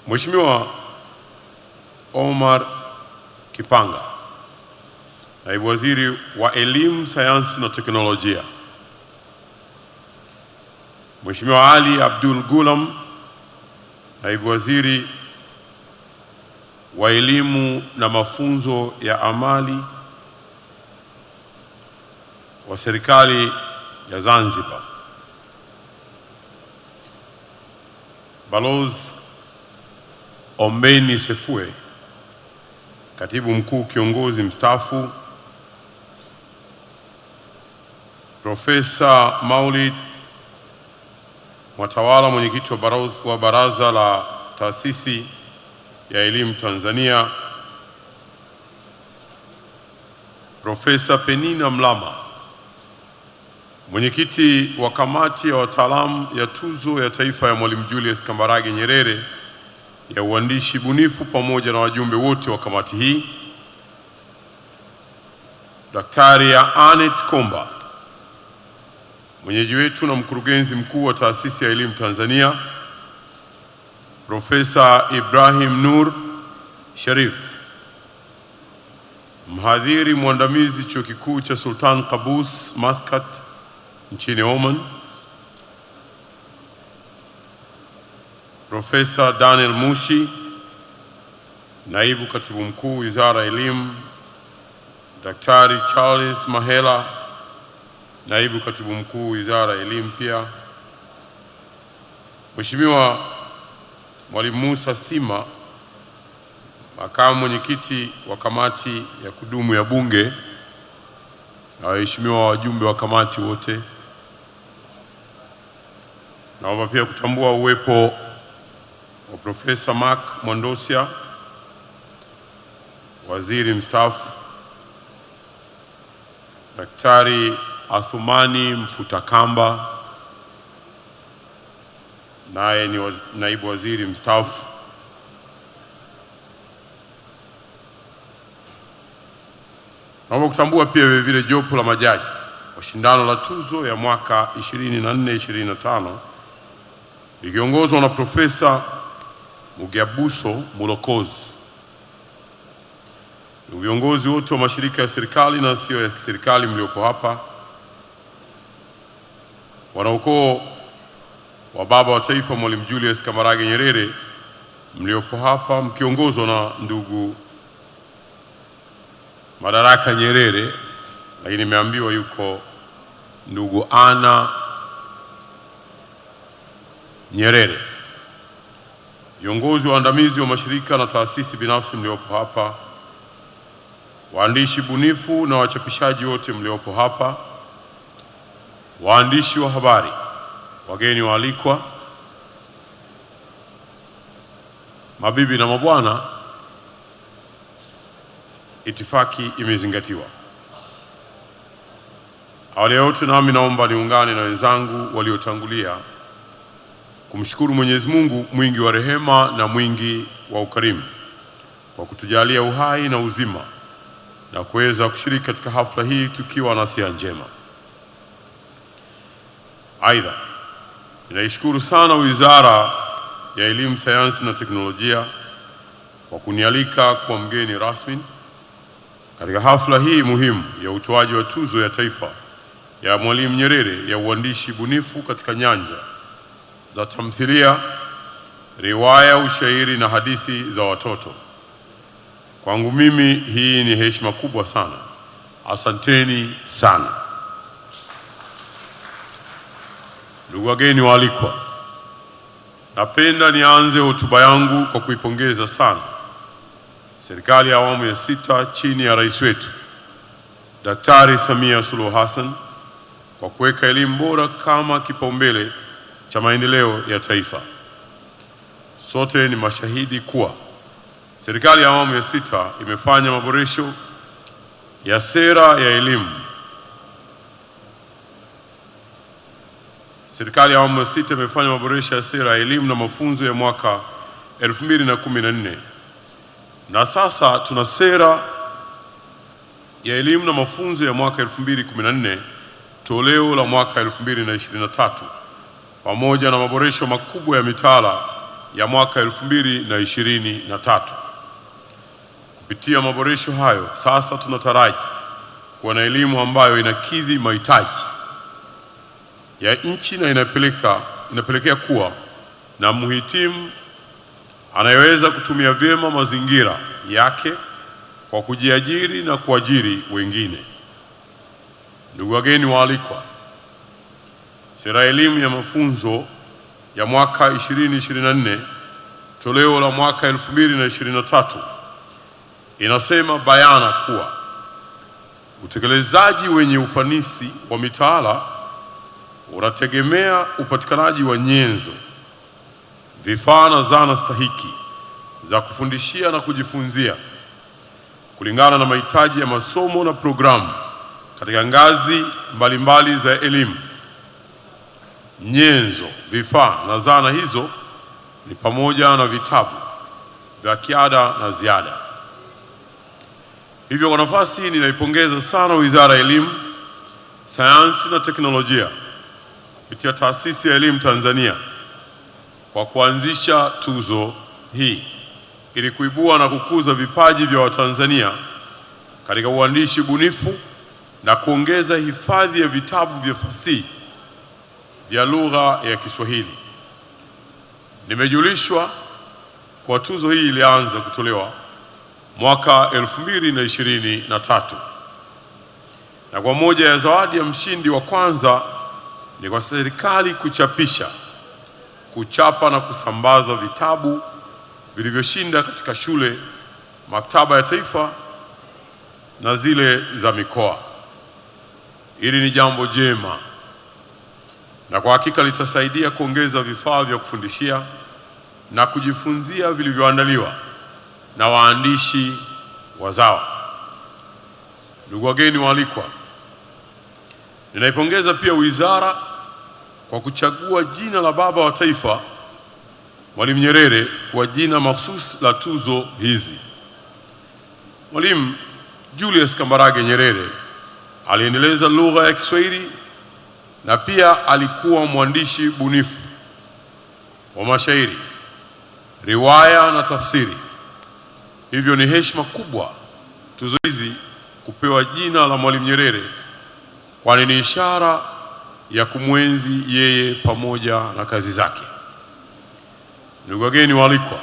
Mheshimiwa Omar Kipanga, Naibu Waziri wa Elimu, Sayansi na Teknolojia. Mheshimiwa Ali Abdul Gulam, Naibu Waziri wa Elimu na Mafunzo ya Amali wa Serikali ya Zanzibar. Balozi Ombeni Sefue, Katibu Mkuu Kiongozi Mstaafu. Profesa Maulid Mwatawala, Mwenyekiti wa Baraza la Taasisi ya Elimu Tanzania. Profesa Penina Mlama, Mwenyekiti wa Kamati ya Wataalamu ya Tuzo ya Taifa ya Mwalimu Julius Kambarage Nyerere ya Uandishi Bunifu, pamoja na wajumbe wote wa kamati hii. Daktari Anet Komba, mwenyeji wetu na mkurugenzi mkuu wa Taasisi ya Elimu Tanzania. Profesa Ibrahim Nur Sharif, mhadhiri mwandamizi Chuo Kikuu cha Sultan Qaboos Muscat nchini Oman. Profesa Daniel Mushi, Naibu Katibu Mkuu Wizara ya Elimu. Daktari Charles Mahela, Naibu Katibu Mkuu Wizara ya Elimu pia. Mheshimiwa Mwalimu Musa Sima, Makamu Mwenyekiti wa Kamati ya Kudumu ya Bunge, na waheshimiwa wajumbe wa kamati wote. Naomba pia kutambua uwepo wa Profesa Mark Mondosia, Waziri Mstaafu. Daktari Athumani Mfutakamba, naye ni Naibu Waziri Mstaafu. Naomba kutambua pia vile jopo la majaji wa shindano la tuzo ya mwaka 24-25 likiongozwa na Profesa Mugiabuso Mulokozi. Viongozi wote wa mashirika ya serikali na sio ya serikali mliopo hapa, wanaukoo wa baba wa taifa Mwalimu Julius Kambarage Nyerere mliopo hapa mkiongozwa na ndugu Madaraka Nyerere, lakini nimeambiwa yuko ndugu Ana Nyerere. Viongozi waandamizi wa mashirika na taasisi binafsi mliopo hapa, waandishi bunifu na wachapishaji wote mliopo hapa, waandishi wa habari, wageni waalikwa, mabibi na mabwana, itifaki imezingatiwa. Awali ya yote, nami naomba niungane na wenzangu waliotangulia kumshukuru Mwenyezi Mungu mwingi wa rehema na mwingi wa ukarimu kwa kutujalia uhai na uzima na kuweza kushiriki katika hafla hii tukiwa na sia njema. Aidha, ninaishukuru sana Wizara ya Elimu, Sayansi na Teknolojia kwa kunialika kwa mgeni rasmi katika hafla hii muhimu ya utoaji wa tuzo ya taifa ya Mwalimu Nyerere ya uandishi bunifu katika nyanja za tamthilia, riwaya, ushairi na hadithi za watoto. Kwangu mimi hii ni heshima kubwa sana. Asanteni sana. Ndugu wageni waalikwa, napenda nianze hotuba yangu kwa kuipongeza sana serikali ya awamu ya 6 chini ya rais wetu Daktari Samia Suluhu Hassan kwa kuweka elimu bora kama kipaumbele cha maendeleo ya taifa. Sote ni mashahidi kuwa serikali ya awamu ya 6 imefanya maboresho ya sera ya elimu. Serikali ya awamu ya 6 imefanya maboresho ya sera ya elimu na mafunzo ya mwaka 2014. Na sasa tuna sera ya elimu na mafunzo ya mwaka 2014 toleo la mwaka 2023, pamoja na maboresho makubwa ya mitaala ya mwaka 2023. Kupitia maboresho hayo, sasa tunataraji kuwa na elimu ambayo inakidhi mahitaji ya nchi na inapelekea kuwa na mhitimu anayeweza kutumia vyema mazingira yake kwa kujiajiri na kuajiri wengine. Ndugu wageni waalikwa, sera ya elimu ya mafunzo ya mwaka 2024 toleo la mwaka 2023 inasema bayana kuwa utekelezaji wenye ufanisi wa mitaala unategemea upatikanaji wa nyenzo, vifaa na zana stahiki za kufundishia na kujifunzia kulingana na mahitaji ya masomo na programu katika ngazi mbalimbali za elimu. Nyenzo, vifaa na zana hizo ni pamoja na vitabu vya kiada na ziada. Hivyo kwa nafasi hii ninaipongeza sana Wizara ya Elimu, Sayansi na Teknolojia kupitia Taasisi ya Elimu Tanzania kwa kuanzisha tuzo hii ili kuibua na kukuza vipaji vya Watanzania katika uandishi bunifu na kuongeza hifadhi ya vitabu vya fasihi vya lugha ya Kiswahili. Nimejulishwa kwa tuzo hii ilianza kutolewa mwaka 2023, na kwa moja ya zawadi ya mshindi wa kwanza ni kwa serikali kuchapisha, kuchapa na kusambaza vitabu vilivyoshinda katika shule, maktaba ya taifa na zile za mikoa. Hili ni jambo jema na kwa hakika litasaidia kuongeza vifaa vya kufundishia na kujifunzia vilivyoandaliwa na waandishi wazawa. Ndugu wageni waalikwa, ninaipongeza pia wizara kwa kuchagua jina la baba wa taifa Mwalimu Nyerere kwa jina mahsusi la tuzo hizi. Mwalimu Julius Kambarage Nyerere aliendeleza lugha ya Kiswahili na pia alikuwa mwandishi bunifu wa mashairi, riwaya na tafsiri. Hivyo ni heshima kubwa tuzo hizi kupewa jina la Mwalimu Nyerere, kwani ni ishara ya kumwenzi yeye pamoja na kazi zake. Ndugu wageni waalikwa,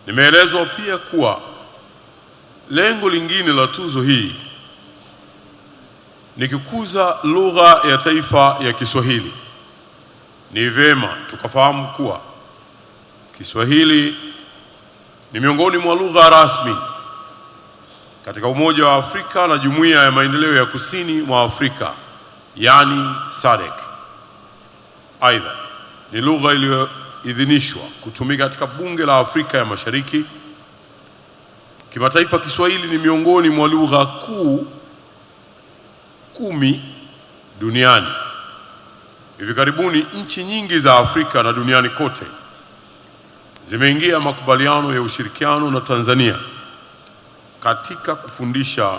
nimeelezwa pia kuwa lengo lingine la tuzo hii ni kukuza lugha ya taifa ya Kiswahili. Ni vema tukafahamu kuwa Kiswahili ni miongoni mwa lugha rasmi katika Umoja wa Afrika na Jumuiya ya Maendeleo ya Kusini mwa Afrika, yani SADC. Aidha, ni lugha iliyoidhinishwa kutumika katika Bunge la Afrika ya Mashariki. Kimataifa, Kiswahili ni miongoni mwa lugha kuu 10 duniani. Hivi karibuni nchi nyingi za Afrika na duniani kote zimeingia makubaliano ya ushirikiano na Tanzania katika kufundisha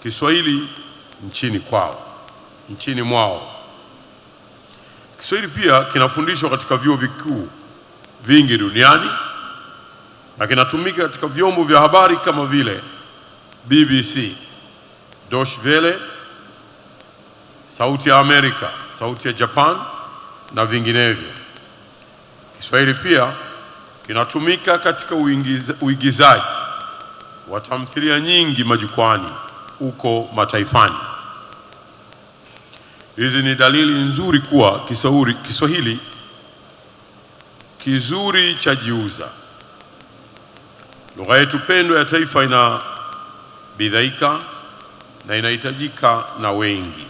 Kiswahili nchini mwao. Kiswahili pia kinafundishwa katika vyuo vikuu vingi duniani na kinatumika katika vyombo vya habari kama vile BBC, Deutsche Welle, Sauti ya Amerika, Sauti ya Japan na vinginevyo. Kiswahili pia kinatumika katika uigizaji wa tamthilia nyingi majukwani huko mataifani. Hizi ni dalili nzuri kuwa Kiswahili kizuri cha jiuza. Lugha yetu pendwa ya taifa inabidhaika na inahitajika na wengi.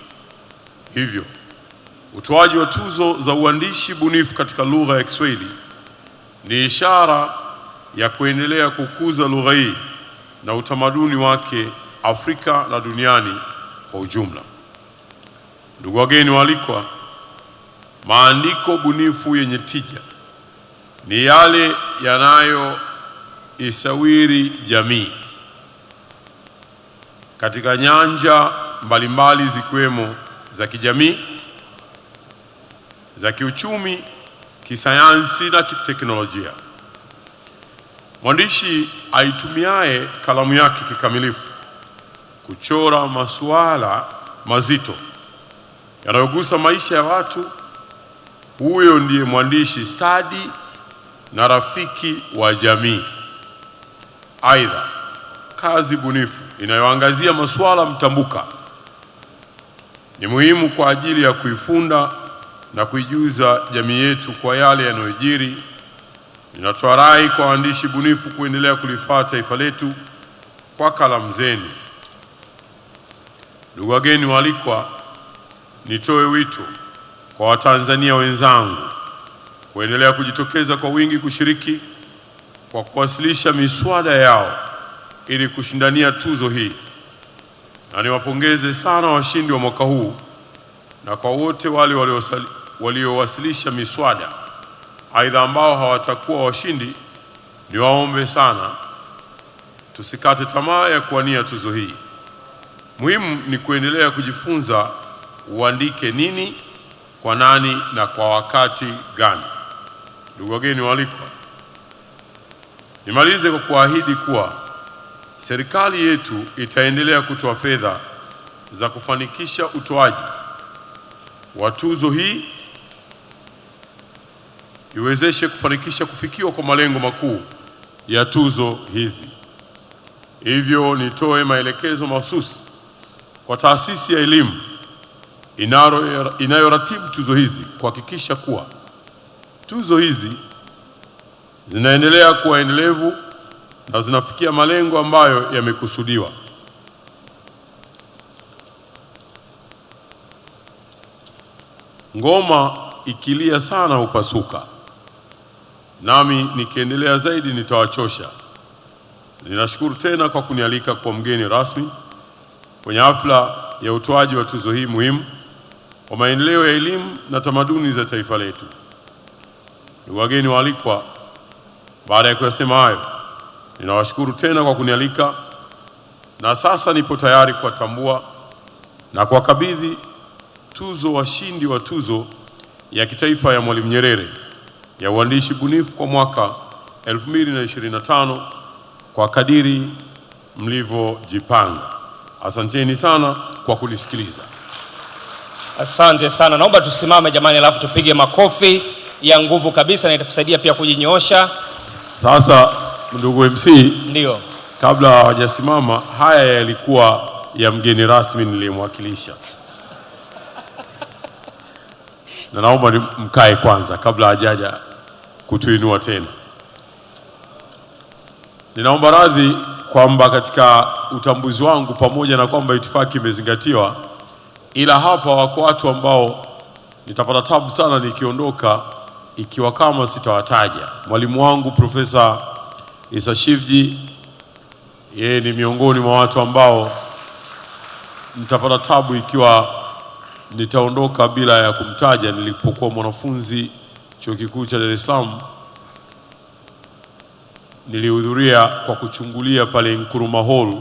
Hivyo, utoaji wa tuzo za uandishi bunifu katika lugha ya Kiswahili ni ishara ya kuendelea kukuza lugha hii na utamaduni wake Afrika na duniani kwa ujumla. Ndugu wageni waalikwa, maandiko bunifu yenye tija ni yale yanayoisawiri jamii katika nyanja mbalimbali zikiwemo za kijamii, za kiuchumi, kisayansi na kiteknolojia. Mwandishi aitumiaye kalamu yake kikamilifu kuchora masuala mazito yanayogusa maisha ya watu, huyo ndiye mwandishi stadi na rafiki wa jamii. Aidha, kazi bunifu inayoangazia masuala mtambuka ni muhimu kwa ajili ya kuifunda na kuijuza jamii yetu kwa yale yanayojiri. Ninatoa rai kwa waandishi bunifu kuendelea kulifaa taifa letu kwa kalamu zenu. Ndugu wageni waalikwa, nitoe wito kwa Watanzania wenzangu kuendelea kujitokeza kwa wingi kushiriki kwa kuwasilisha miswada yao ili kushindania tuzo hii. Na niwapongeze sana washindi wa mwaka huu, na kwa wote wale waliowasilisha miswada aidha ambao hawatakuwa washindi, niwaombe sana tusikate tamaa ya kuwania tuzo hii. Muhimu ni kuendelea kujifunza uandike nini, kwa nani na kwa wakati gani. Ndugu wageni waalikwa, nimalize kwa kuahidi kuwa serikali yetu itaendelea kutoa fedha za kufanikisha utoaji wa tuzo hii iwezeshe kufanikisha kufikiwa kwa malengo makuu ya tuzo hizi. Hivyo nitoe maelekezo mahususi kwa taasisi ya elimu inayoratibu tuzo hizi kuhakikisha kuwa tuzo hizi zinaendelea kuwa endelevu na zinafikia malengo ambayo yamekusudiwa. Ngoma ikilia sana hupasuka, nami nikiendelea zaidi nitawachosha. Ninashukuru tena kwa kunialika kwa mgeni rasmi kwenye hafla ya utoaji wa tuzo hii muhimu kwa maendeleo ya elimu na tamaduni za taifa letu. Ndugu wageni waalikwa, baada ya kuyasema hayo, ninawashukuru tena kwa kunialika, na sasa nipo tayari kuwatambua na kuwakabidhi tuzo washindi wa tuzo ya kitaifa ya Mwalimu Nyerere ya uandishi bunifu kwa mwaka 2025 kwa kadiri mlivyojipanga. Asanteni sana kwa kunisikiliza. Asante sana. Naomba tusimame jamani, alafu tupige makofi ya nguvu kabisa, na itakusaidia pia kujinyoosha. Sasa ndugu MC, ndio kabla hawajasimama, haya yalikuwa ya mgeni rasmi niliyemwakilisha. Na naomba mkae kwanza kabla hajaja kutuinua tena. Ninaomba radhi kwamba katika utambuzi wangu, pamoja na kwamba itifaki imezingatiwa, ila hapa wako watu ambao nitapata tabu sana nikiondoka ikiwa kama sitawataja. Mwalimu wangu Profesa Isa Shivji, yeye ni miongoni mwa watu ambao nitapata tabu ikiwa nitaondoka bila ya kumtaja. Nilipokuwa mwanafunzi Chuo Kikuu cha Dar es Salaam, nilihudhuria kwa kuchungulia pale Nkrumah Hall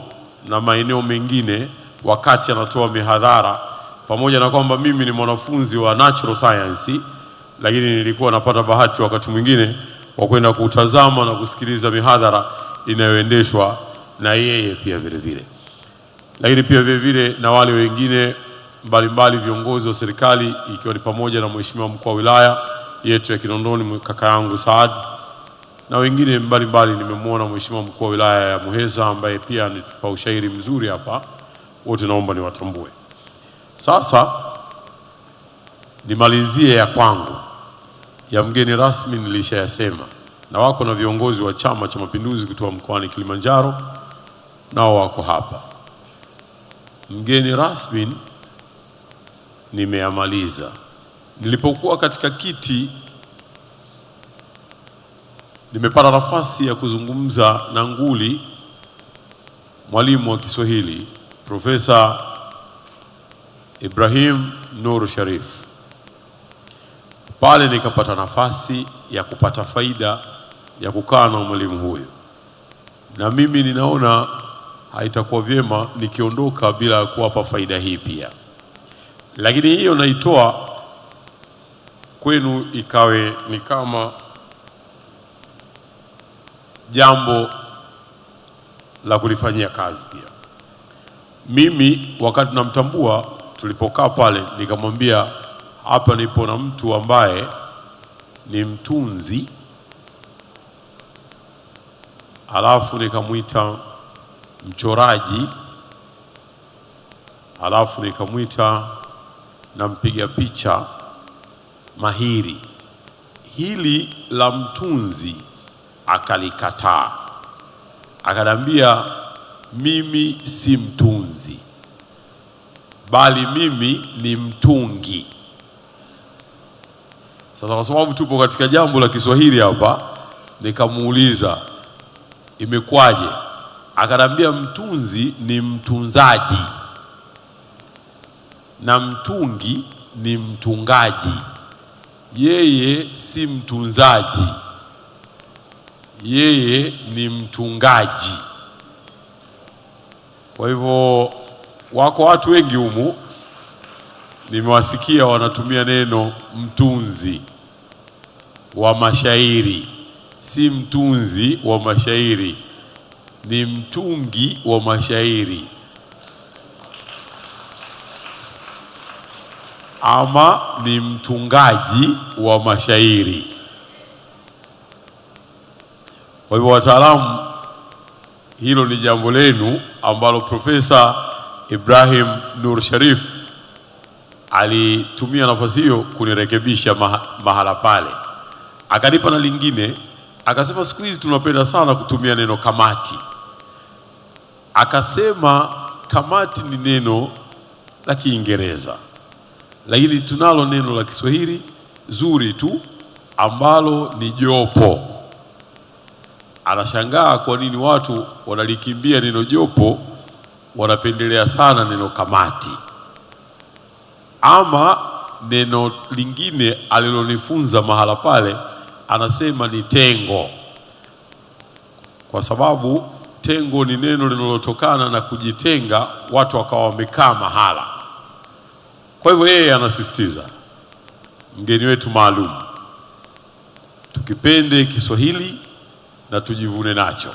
na maeneo mengine wakati anatoa mihadhara, pamoja na kwamba mimi ni mwanafunzi wa natural science, lakini nilikuwa napata bahati wakati mwingine wa kwenda kutazama na kusikiliza mihadhara inayoendeshwa na yeye pia vile vile. Lakini pia vile vile na wale wengine mbalimbali viongozi wa serikali, ikiwa ni pamoja na Mheshimiwa mkuu wa wilaya yetu ya Kinondoni kaka yangu Saad, na wengine mbalimbali. Nimemwona Mheshimiwa mkuu wa wilaya ya Muheza ambaye pia anatupa ushairi mzuri hapa. Wote naomba niwatambue. Sasa nimalizie ya kwangu. Ya mgeni rasmi nilishayasema, na wako na viongozi wa Chama cha Mapinduzi kutoka mkoani Kilimanjaro, nao wako hapa. Mgeni rasmi nimeyamaliza. Nilipokuwa katika kiti, nimepata nafasi ya kuzungumza na nguli mwalimu wa Kiswahili Profesa Ibrahim Nur Sharif. Pale nikapata nafasi ya kupata faida ya kukaa na mwalimu huyo, na mimi ninaona haitakuwa vyema nikiondoka bila kuwapa faida hii pia. Lakini hiyo naitoa kwenu ikawe ni kama jambo la kulifanyia kazi pia. Mimi wakati namtambua, tulipokaa pale, nikamwambia hapa nipo na mtu ambaye ni mtunzi, alafu nikamwita mchoraji, alafu nikamwita na mpiga picha mahiri. Hili la mtunzi akalikataa, akanambia mimi si mtunzi, bali mimi ni mtungi. Sasa kwa sababu tupo katika jambo la Kiswahili hapa, nikamuuliza imekwaje? Akanambia mtunzi ni mtunzaji na mtungi ni mtungaji. Yeye si mtunzaji, yeye ni mtungaji. Kwa hivyo wako watu wengi humu nimewasikia wanatumia neno mtunzi wa mashairi. Si mtunzi wa mashairi, ni mtungi wa mashairi, ama ni mtungaji wa mashairi. Kwa hivyo wataalamu, hilo ni jambo lenu ambalo Profesa Ibrahim Nur Sharif alitumia nafasi hiyo kunirekebisha mahala pale. Akanipa na lingine, akasema siku hizi tunapenda sana kutumia neno kamati. Akasema kamati ni neno la Kiingereza, lakini tunalo neno la Kiswahili zuri tu ambalo ni jopo. Anashangaa kwa nini watu wanalikimbia neno jopo, wanapendelea sana neno kamati. Ama neno lingine alilonifunza mahala pale, anasema ni tengo, kwa sababu tengo ni neno linalotokana na kujitenga, watu wakawa wamekaa mahala. Kwa hivyo yeye anasisitiza, mgeni wetu maalum, tukipende Kiswahili na tujivune nacho.